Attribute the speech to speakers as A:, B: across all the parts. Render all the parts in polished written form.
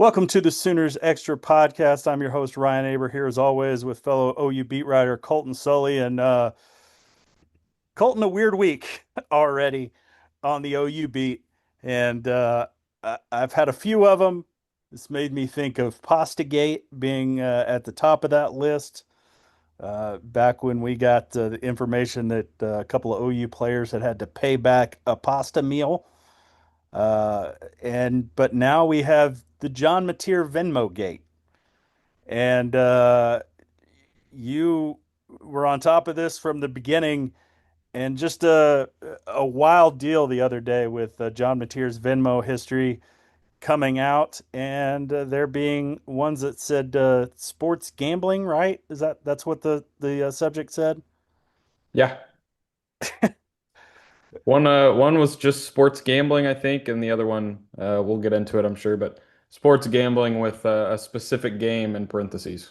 A: Welcome to the Sooners Extra podcast. I'm your host, Ryan Aber, here as always with fellow OU beat writer Colton Sulley. And Colton, a weird week already on the OU beat. And I've had a few of them. This made me think of Pastagate being at the top of that list. Back when we got the information that a couple of OU players had to pay back a pasta meal. But now we have the John Mateer Venmo gate. And you were on top of this from the beginning, and just a wild deal the other day with John Mateer's Venmo history coming out, and there being ones that said sports gambling, right? That's what the subject said?
B: Yeah. One was just sports gambling, I think, and the other one we'll get into it, I'm sure, but sports gambling with a specific game in parentheses.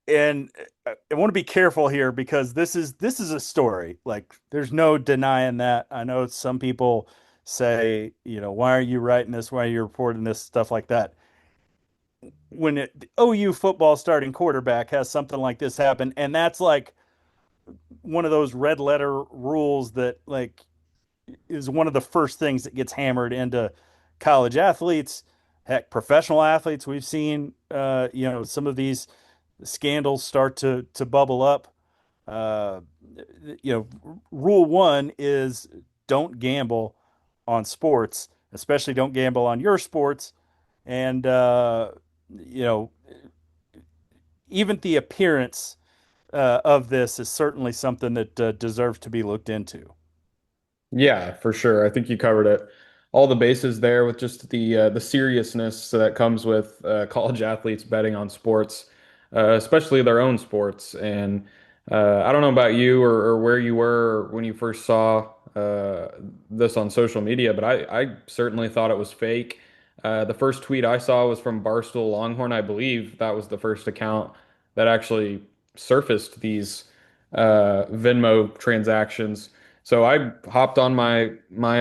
A: And I want to be careful here because this is a story. Like, there's no denying that. I know some people say, why are you writing this? Why are you reporting this? Stuff like that. When OU football starting quarterback has something like this happen, and that's like one of those red letter rules that like is one of the first things that gets hammered into college athletes, heck, professional athletes. We've seen, some of these scandals start to bubble up. Uh, Rule one is don't gamble on sports, especially don't gamble on your sports. And you know, even the appearance of this is certainly something that deserves to be looked into.
B: Yeah, for sure. I think you covered it. All the bases there with just the seriousness that comes with college athletes betting on sports, especially their own sports. And I don't know about you or where you were when you first saw this on social media, but I certainly thought it was fake. The first tweet I saw was from Barstool Longhorn. I believe that was the first account that actually surfaced these Venmo transactions. So I hopped on my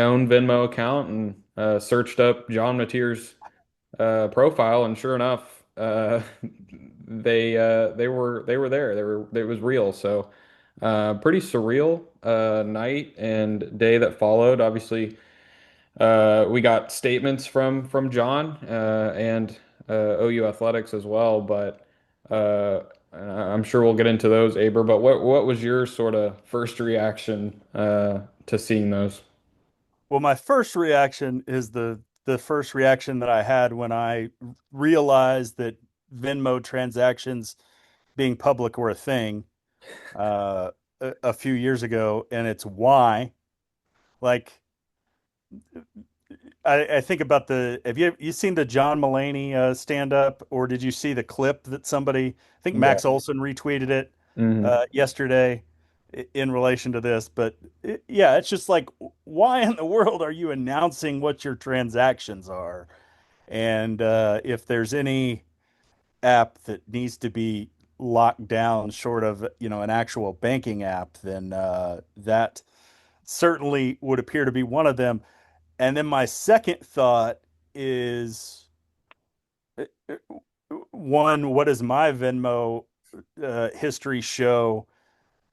B: own Venmo account and searched up John Mateer's profile, and sure enough, they were there. It was real. So pretty surreal night and day that followed. Obviously, we got statements from John and OU Athletics as well, but I'm sure we'll get into those, Aber. But what was your sort of first reaction to seeing those?
A: Well, my first reaction is the first reaction that I had when I realized that Venmo transactions being public were a thing uh, a few years ago, and it's why. Like, I think about the have you seen the John Mulaney stand up, or did you see the clip that somebody, I think
B: Yeah.
A: Max Olson retweeted it
B: Hmm.
A: yesterday in relation to this? But yeah, it's just like, why in the world are you announcing what your transactions are? And if there's any app that needs to be locked down short of, an actual banking app, then that certainly would appear to be one of them. And then my second thought is, one, what does my Venmo history show,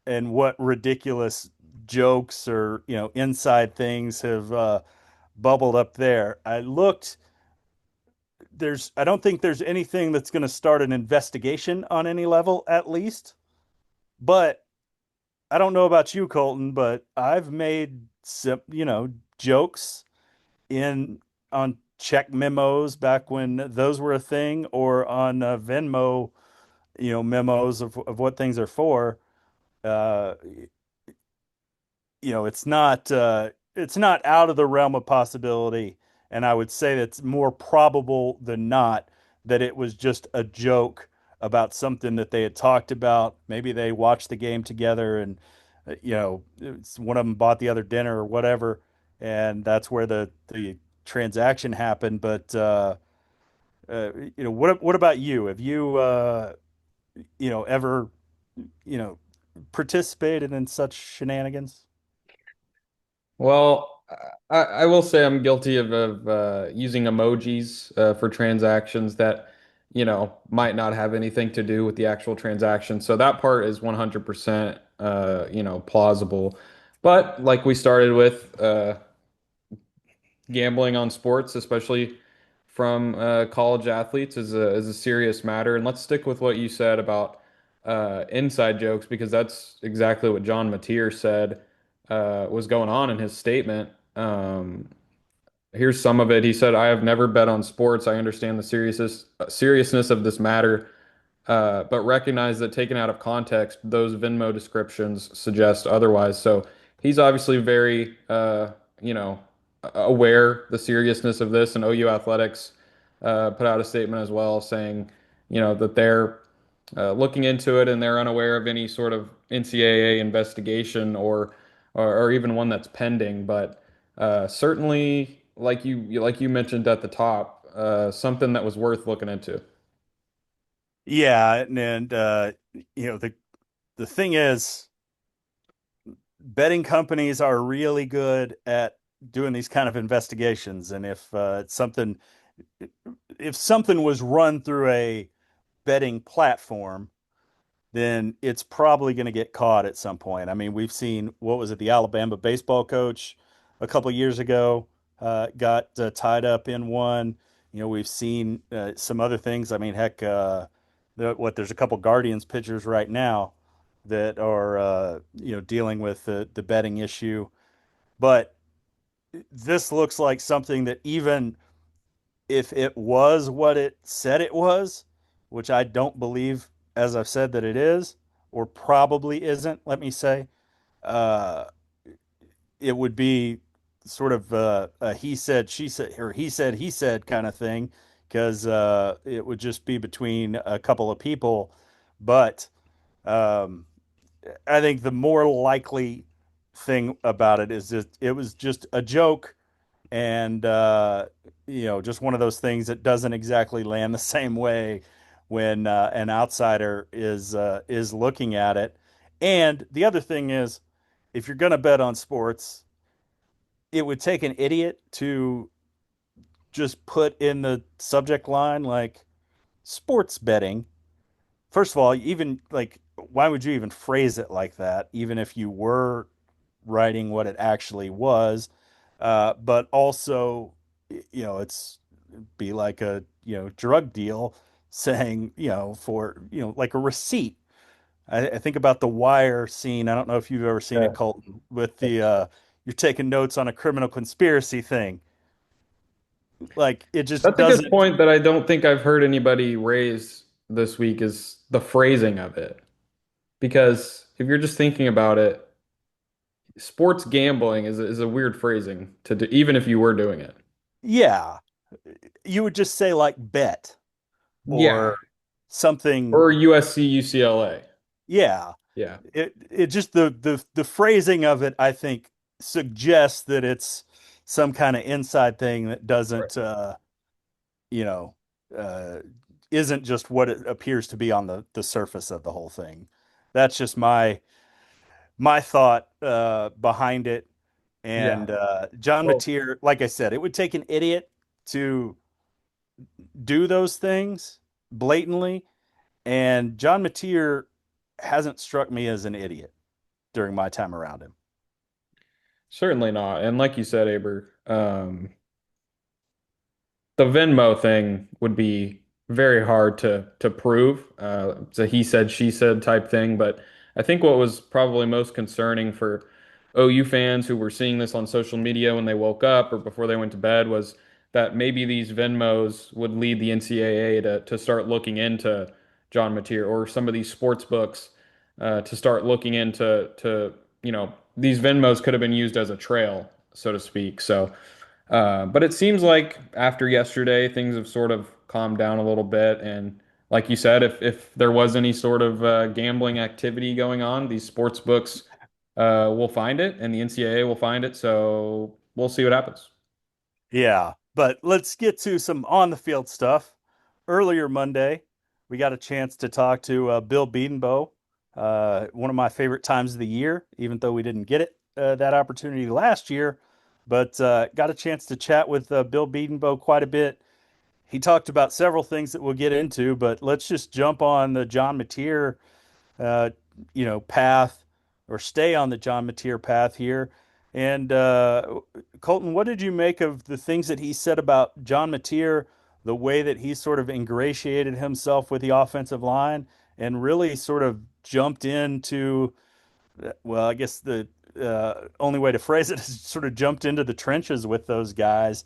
A: and what ridiculous jokes or inside things have bubbled up there? I don't think there's anything that's going to start an investigation on any level, at least. But I don't know about you, Colton, but I've made some, jokes in on check memos back when those were a thing, or on Venmo, memos of what things are for. Uh, it's not out of the realm of possibility, and I would say that's more probable than not that it was just a joke about something that they had talked about. Maybe they watched the game together, and one of them bought the other dinner or whatever, and that's where the transaction happened. But what about you? Have you ever you know participated in such shenanigans?
B: Well, I will say I'm guilty of using emojis for transactions that, might not have anything to do with the actual transaction. So that part is 100%, plausible. But like we started with, gambling on sports, especially from college athletes, is a serious matter. And let's stick with what you said about inside jokes because that's exactly what John Mateer said was going on in his statement. Here's some of it. He said, "I have never bet on sports. I understand the seriousness of this matter, but recognize that taken out of context, those Venmo descriptions suggest otherwise." So he's obviously very, aware the seriousness of this. And OU Athletics put out a statement as well saying, that they're looking into it and they're unaware of any sort of NCAA investigation or even one that's pending. But certainly, like you mentioned at the top, something that was worth looking into.
A: Yeah, and the thing is, betting companies are really good at doing these kind of investigations, and if something was run through a betting platform, then it's probably going to get caught at some point. I mean, we've seen what was it, the Alabama baseball coach a couple of years ago got tied up in one. We've seen some other things. I mean, heck, there's a couple Guardians pitchers right now that are dealing with the betting issue. But this looks like something that even if it was what it said it was, which I don't believe, as I've said, that it is, or probably isn't, let me say, uh, it would be sort of a he said, she said, or he said kind of thing, because it would just be between a couple of people. But um, I think the more likely thing about it is that it was just a joke and just one of those things that doesn't exactly land the same way when an outsider is looking at it. And the other thing is, if you're going to bet on sports, it would take an idiot to just put in the subject line like sports betting. First of all, even like, why would you even phrase it like that, even if you were writing what it actually was? But also, it's be like a, drug deal saying, for, like a receipt. I think about the Wire scene. I don't know if you've ever seen it,
B: Yeah.
A: Colton, with the you're taking notes on a criminal conspiracy thing. Like it just
B: That's a good
A: doesn't.
B: point that I don't think I've heard anybody raise this week is the phrasing of it. Because if you're just thinking about it, sports gambling is a weird phrasing to do, even if you were doing it.
A: Yeah, you would just say like bet
B: Yeah.
A: or something.
B: Or USC, UCLA.
A: Yeah,
B: Yeah.
A: it just the phrasing of it, I think, suggests that it's some kind of inside thing that
B: Right.
A: doesn't you know uh isn't just what it appears to be on the surface of the whole thing. That's just my thought behind it.
B: Yeah.
A: And John
B: Well,
A: Mateer, like I said, it would take an idiot to do those things blatantly, and John Mateer hasn't struck me as an idiot during my time around him.
B: certainly not. And like you said, Aber, the Venmo thing would be very hard to prove. It's a he said, she said type thing. But I think what was probably most concerning for OU fans who were seeing this on social media when they woke up or before they went to bed was that maybe these Venmos would lead the NCAA to start looking into John Mateer or some of these sports books to start looking into these Venmos could have been used as a trail, so to speak. So. But it seems like after yesterday, things have sort of calmed down a little bit. And like you said, if there was any sort of gambling activity going on, these sports books will find it and the NCAA will find it. So we'll see what happens.
A: Yeah, but let's get to some on the field stuff. Earlier Monday, we got a chance to talk to Bill Bedenbow, one of my favorite times of the year, even though we didn't get that opportunity last year. but got a chance to chat with Bill Bedenbaugh quite a bit. He talked about several things that we'll get into, but let's just jump on the John Mateer, uh, path, or stay on the John Mateer path here. And Colton, what did you make of the things that he said about John Mateer, the way that he sort of ingratiated himself with the offensive line and really sort of jumped into, well, I guess the only way to phrase it is sort of jumped into the trenches with those guys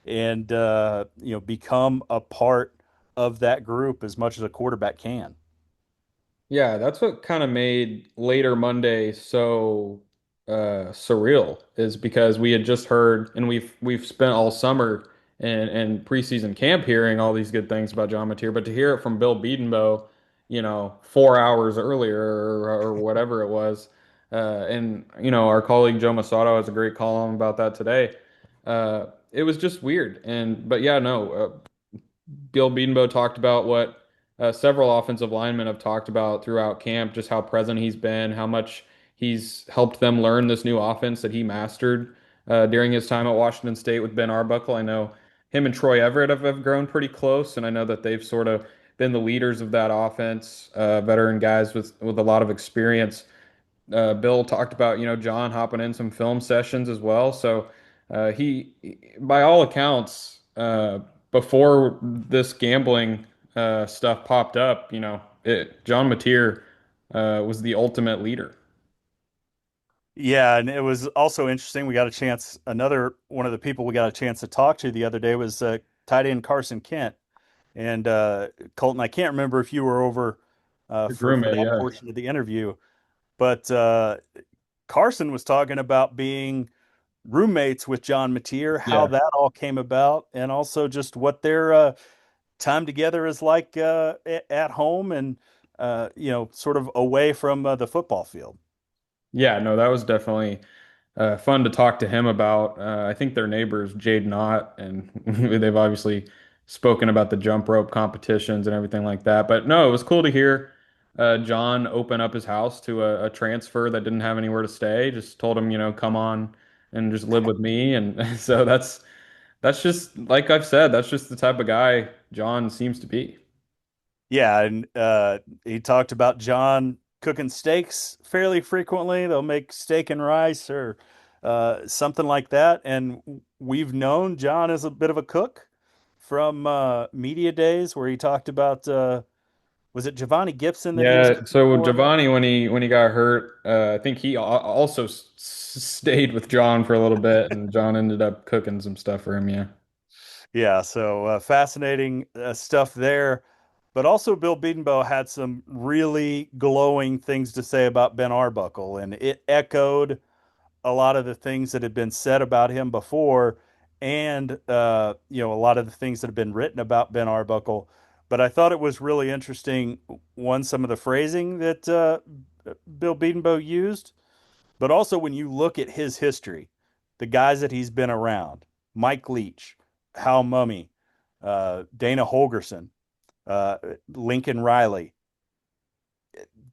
A: and become a part of that group as much as a quarterback can.
B: Yeah, that's what kind of made later Monday so surreal is because we had just heard and we've spent all summer and preseason camp hearing all these good things about John Mateer, but to hear it from Bill Bedenbaugh, 4 hours earlier or whatever it was, and our colleague Joe Masato has a great column about that today. It was just weird, and but yeah, no, Bill Bedenbaugh talked about what several offensive linemen have talked about throughout camp, just how present he's been, how much he's helped them learn this new offense that he mastered during his time at Washington State with Ben Arbuckle. I know him and Troy Everett have grown pretty close, and I know that they've sort of been the leaders of that offense, veteran guys with a lot of experience. Bill talked about, John hopping in some film sessions as well. So by all accounts, before this gambling stuff popped up, John Mateer was the ultimate leader.
A: Yeah, and it was also interesting. We got a chance. Another one of the people we got a chance to talk to the other day was tight end Carson Kent. And Colton, I can't remember if you were over
B: His
A: for
B: roommate,
A: that
B: yeah.
A: portion of the interview, but Carson was talking about being roommates with John Mateer, how
B: Yeah.
A: that all came about, and also just what their time together is like at home and sort of away from the football field.
B: Yeah, no, that was definitely fun to talk to him about. I think their neighbors, Jade Knott, and they've obviously spoken about the jump rope competitions and everything like that. But no, it was cool to hear John open up his house to a transfer that didn't have anywhere to stay. Just told him, come on and just live with me. And so that's just like I've said, that's just the type of guy John seems to be.
A: Yeah, and he talked about John cooking steaks fairly frequently. They'll make steak and rice or something like that. And we've known John as a bit of a cook from media days where he talked about was it Giovanni Gibson that he was
B: Yeah,
A: cooking
B: so
A: for?
B: Giovanni, when he got hurt, I think he also stayed with John for a little bit, and John ended up cooking some stuff for him. Yeah,
A: Yeah, so fascinating stuff there. But also, Bill Bedenbaugh had some really glowing things to say about Ben Arbuckle, and it echoed a lot of the things that had been said about him before, and a lot of the things that have been written about Ben Arbuckle. But I thought it was really interesting, one, some of the phrasing that Bill Bedenbaugh used, but also when you look at his history, the guys that he's been around, Mike Leach, Hal Mummy, Dana Holgerson, uh, Lincoln Riley.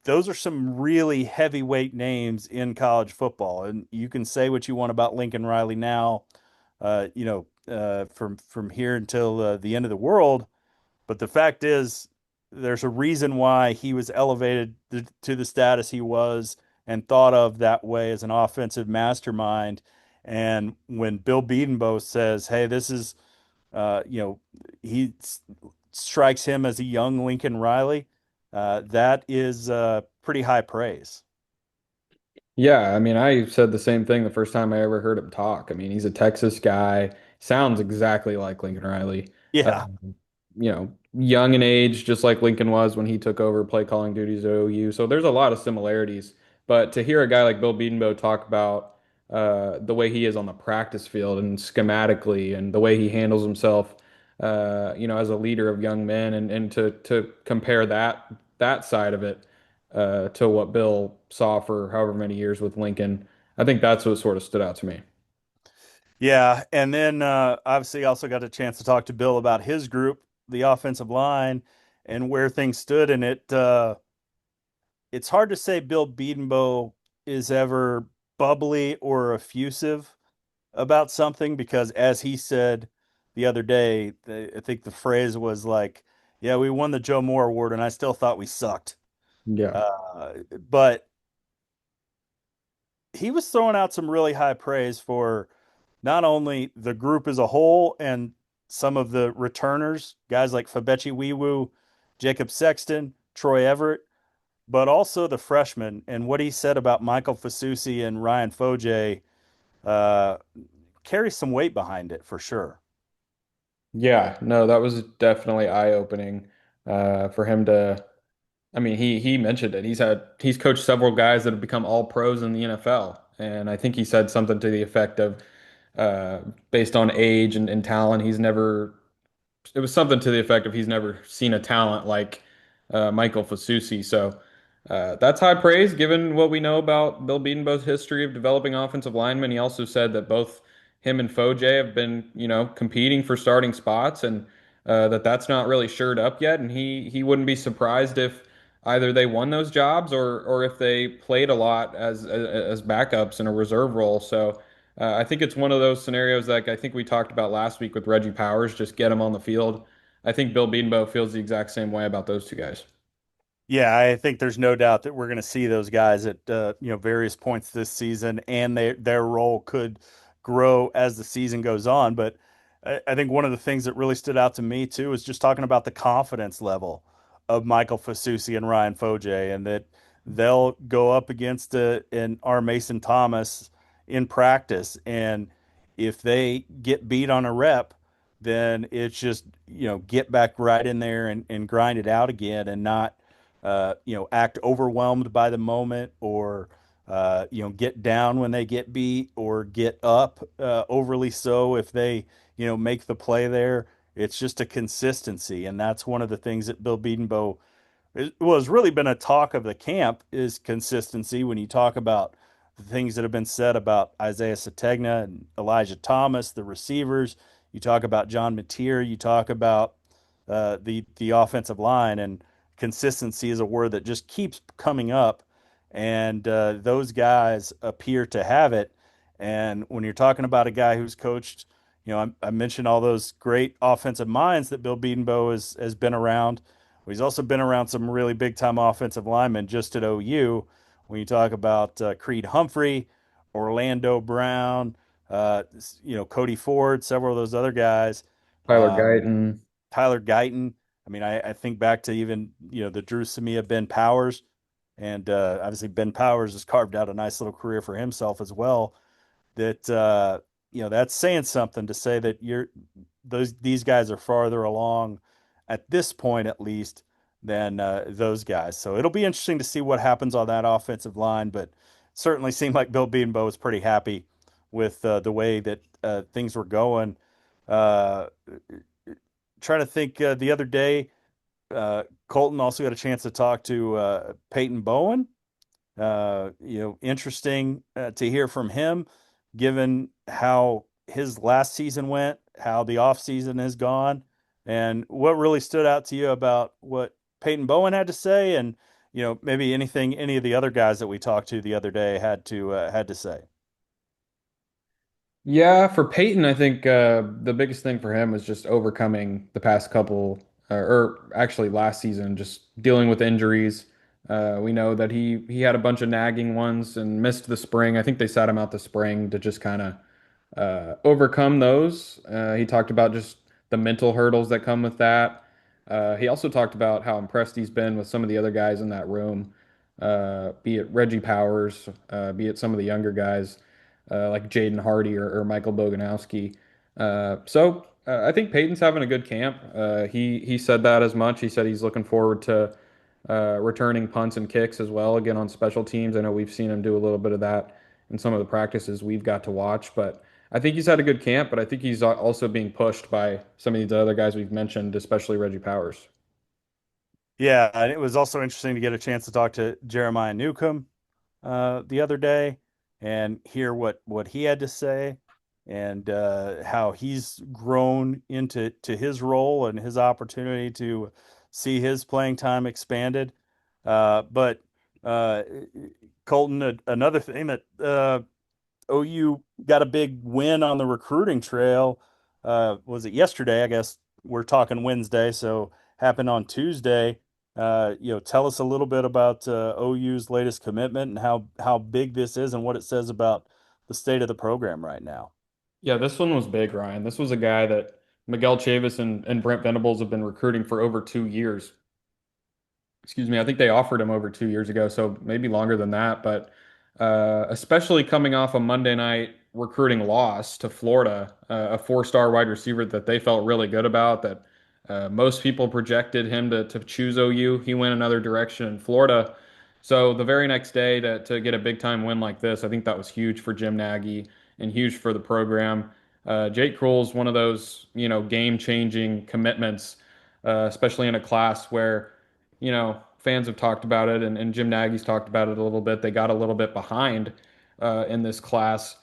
A: Those are some really heavyweight names in college football, and you can say what you want about Lincoln Riley now, from here until the end of the world. But the fact is, there's a reason why he was elevated to the status he was and thought of that way as an offensive mastermind. And when Bill Bedenbaugh says, "Hey, this is," uh, you know, he strikes him as a young Lincoln Riley, that is pretty high praise.
B: yeah. I mean, I said the same thing the first time I ever heard him talk. I mean, he's a Texas guy, sounds exactly like Lincoln Riley.
A: Yeah.
B: Young in age, just like Lincoln was when he took over play calling duties at OU. So there's a lot of similarities. But to hear a guy like Bill Bedenbaugh talk about the way he is on the practice field and schematically and the way he handles himself, as a leader of young men and to compare that side of it to what Bill saw for however many years with Lincoln, I think that's what sort of stood out to me.
A: Yeah. And then obviously also got a chance to talk to Bill about his group, the offensive line, and where things stood. And it's hard to say Bill Bedenbaugh is ever bubbly or effusive. about something because, as he said the other day, I think the phrase was like, "Yeah, we won the Joe Moore Award, and I still thought we sucked."
B: Yeah.
A: But he was throwing out some really high praise for not only the group as a whole and some of the returners, guys like Fabechi Wiwu, Jacob Sexton, Troy Everett, but also the freshmen. And what he said about Michael Fasusi and Ryan Foje uh, carries some weight behind it for sure.
B: Yeah, no, that was definitely eye-opening for him to. I mean, he mentioned it. He's coached several guys that have become all pros in the NFL, and I think he said something to the effect of, uh, based on age and talent, he's never it was something to the effect of he's never seen a talent like Michael Fasusi. So that's high praise given what we know about Bill Bedenbaugh's history of developing offensive linemen. He also said that both him and Foje have been, competing for starting spots and that's not really shored up yet. And he wouldn't be surprised if either they won those jobs or if they played a lot as backups in a reserve role. So I think it's one of those scenarios like I think we talked about last week with Reggie Powers, just get him on the field. I think Bill Bedenbaugh feels the exact same way about those two guys.
A: Yeah, I think there's no doubt that we're going to see those guys at various points this season, and their role could grow as the season goes on. But I think one of the things that really stood out to me too is just talking about the confidence level of Michael Fasusi and Ryan Foje, and that they'll go up against an R. Mason Thomas in practice, and if they get beat on a rep, then it's just get back right in there and grind it out again, and not act overwhelmed by the moment or, get down when they get beat or get up overly so if they, make the play there. It's just a consistency. And that's one of the things that Bill Bedenbaugh has really been a talk of the camp is consistency. When you talk about the things that have been said about Isaiah Sategna and Elijah Thomas, the receivers, you talk about John Mateer, you talk about the offensive line, and consistency is a word that just keeps coming up. And those guys appear to have it. And when you're talking about a guy who's coached, I mentioned all those great offensive minds that Bill Bedenbaugh has been around. He's also been around some really big time offensive linemen just at OU. When you talk about Creed Humphrey, Orlando Brown, Cody Ford, several of those other guys,
B: Tyler
A: uh,
B: Guyton,
A: Tyler Guyton. I mean, I think back to even the Drew Samia Ben Powers, and obviously Ben Powers has carved out a nice little career for himself as well. That that's saying something to say that these guys are farther along at this point at least than those guys. So it'll be interesting to see what happens on that offensive line, but certainly seemed like Bill Bedenbaugh was pretty happy with the way that things were going. Uh, Trying to think the other day, Colton also got a chance to talk to Payton Bowen. Interesting to hear from him, given how his last season went, how the off season has gone, and what really stood out to you about what Peyton Bowen had to say, and maybe anything any of the other guys that we talked to the other day had to say.
B: yeah, for Peyton, I think the biggest thing for him was just overcoming the past couple, or actually last season, just dealing with injuries. We know that he had a bunch of nagging ones and missed the spring. I think they sat him out the spring to just kind of overcome those. He talked about just the mental hurdles that come with that. He also talked about how impressed he's been with some of the other guys in that room, be it Reggie Powers, be it some of the younger guys like Jaden Hardy or Michael Boganowski. I think Peyton's having a good camp. He said that as much. He said he's looking forward to returning punts and kicks as well again on special teams. I know we've seen him do a little bit of that in some of the practices we've got to watch, but I think he's had a good camp, but I think he's also being pushed by some of these other guys we've mentioned, especially Reggie Powers.
A: Yeah, and it was also interesting to get a chance to talk to Jeremiah Newcomb the other day and hear what he had to say and how he's grown into his role and his opportunity to see his playing time expanded. But uh, Colton, another thing that OU got a big win on the recruiting trail. Was it yesterday? I guess we're talking Wednesday, so happened on Tuesday. Tell us a little bit about OU's latest commitment and how big this is and what it says about the state of the program right now.
B: Yeah, this one was big, Ryan. This was a guy that Miguel Chavis and Brent Venables have been recruiting for over 2 years. Excuse me, I think they offered him over 2 years ago, so maybe longer than that. But especially coming off a Monday night recruiting loss to Florida, a four-star wide receiver that they felt really good about, that most people projected him to choose OU. He went another direction in Florida. So the very next day to get a big time win like this, I think that was huge for Jim Nagy and huge for the program. Jake Kroll's one of those, game-changing commitments, especially in a class where fans have talked about it and Jim Nagy's talked about it a little bit. They got a little bit behind in this class.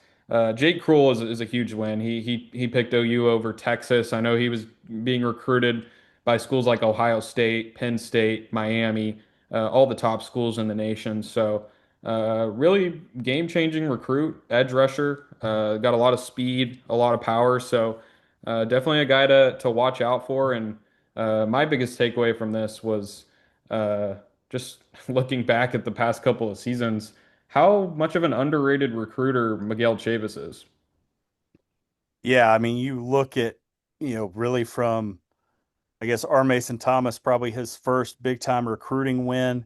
B: Jake Kroll is a huge win. He picked OU over Texas. I know he was being recruited by schools like Ohio State, Penn State, Miami, all the top schools in the nation. So really game-changing recruit, edge rusher, got a lot of speed, a lot of power. So definitely a guy to watch out for. And my biggest takeaway from this was uh, just looking back at the past couple of seasons, how much of an underrated recruiter Miguel Chavis is.
A: Yeah, I mean, you look at, really from, I guess, R. Mason Thomas, probably his first big time recruiting win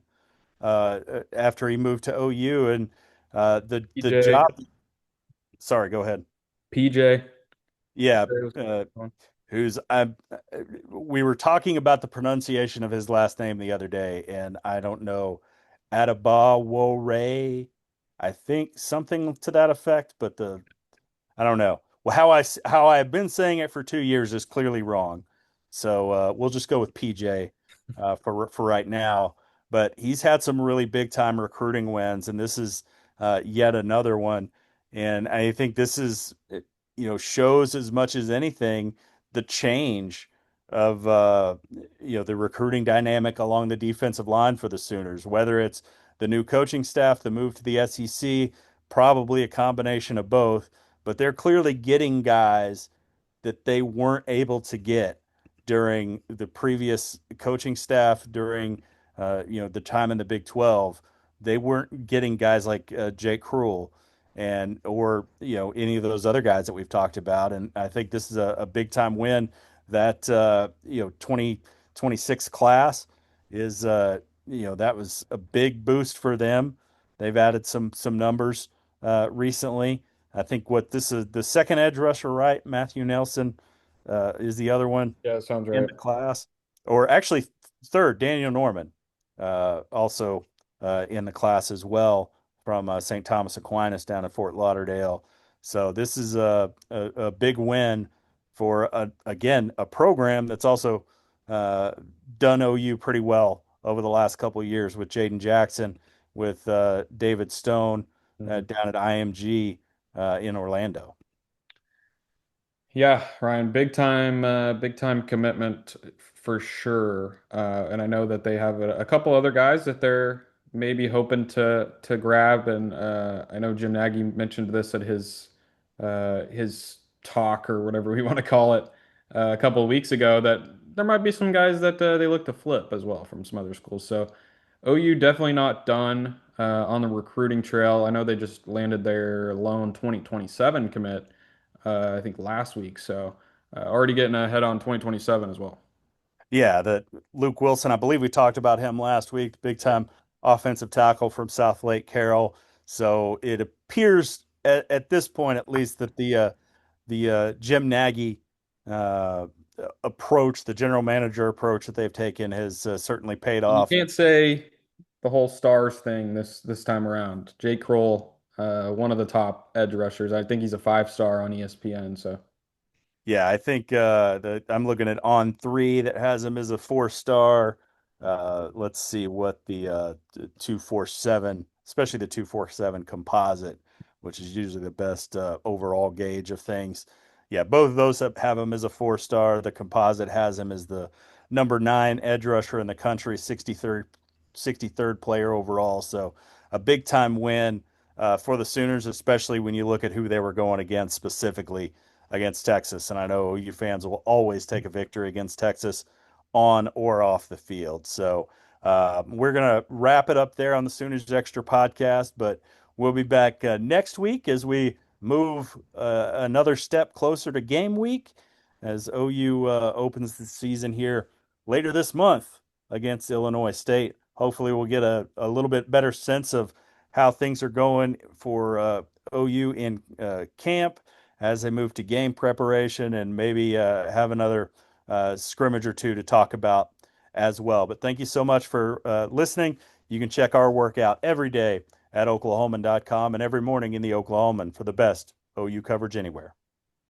A: after he moved to OU, and the
B: PJ,
A: job. Sorry, go ahead.
B: PJ.
A: Yeah, uh, who's we were talking about the pronunciation of his last name the other day, and I don't know, Adabawore, I think something to that effect, but the I don't know. Well, how I've been saying it for 2 years is clearly wrong. So we'll just go with PJ for right now. But he's had some really big time recruiting wins, and this is yet another one. And I think this is shows as much as anything the change of the recruiting dynamic along the defensive line for the Sooners, whether it's the new coaching staff, the move to the SEC, probably a combination of both, but they're clearly getting guys that they weren't able to get during the previous coaching staff during the time in the Big 12. They weren't getting guys like Jake Cruel and or any of those other guys that we've talked about. And I think this is a big time win that 2026 class is that was a big boost for them. They've added some numbers recently. I think what this is the second edge rusher, right? Matthew Nelson is the other one
B: Yeah, sounds
A: in
B: right.
A: the class, or actually third, Daniel Norman, also in the class as well from St. Thomas Aquinas down at Fort Lauderdale. So this is a big win for again a program that's also uh, done OU pretty well over the last couple of years with Jaden Jackson, with David Stone
B: Mhm.
A: down at IMG in Orlando.
B: Yeah, Ryan, big time commitment for sure. And I know that they have a couple other guys that they're maybe hoping to grab. And I know Jim Nagy mentioned this at his talk or whatever we want to call it a couple of weeks ago that there might be some guys that they look to flip as well from some other schools. So OU definitely not done on the recruiting trail. I know they just landed their lone 2027 commit I think last week. So already getting ahead on 2027 as well.
A: Yeah, that Luke Wilson, I believe we talked about him last week, big
B: Yep.
A: time offensive tackle from South Lake Carroll. So it appears at this point, at least, that the Jim Nagy uh, approach, the general manager approach that they've taken has certainly paid
B: You
A: off.
B: can't say the whole stars thing this time around. Jake Kroll, one of the top edge rushers. I think he's a 5 star on ESPN. So
A: Yeah, I think I'm looking at On Three that has him as a 4 star. Let's see what the 247, especially the 247 composite, which is usually the best overall gauge of things. Yeah, both of those have him as a 4 star. The composite has him as the number 9 edge rusher in the country, 63rd player overall. So a big time win for the Sooners, especially when you look at who they were going against, specifically against Texas. And I know OU fans will always take a victory against Texas on or off the field. So we're going to wrap it up there on the Sooners Extra podcast, but we'll be back next week as we move another step closer to game week as OU opens the season here later this month against Illinois State. Hopefully, we'll get a little bit better sense of how things are going for OU in camp as they move to game preparation and maybe have another scrimmage or two to talk about as well. But thank you so much for listening. You can check our workout every day at oklahoman.com and every morning in the Oklahoman for the best OU coverage anywhere.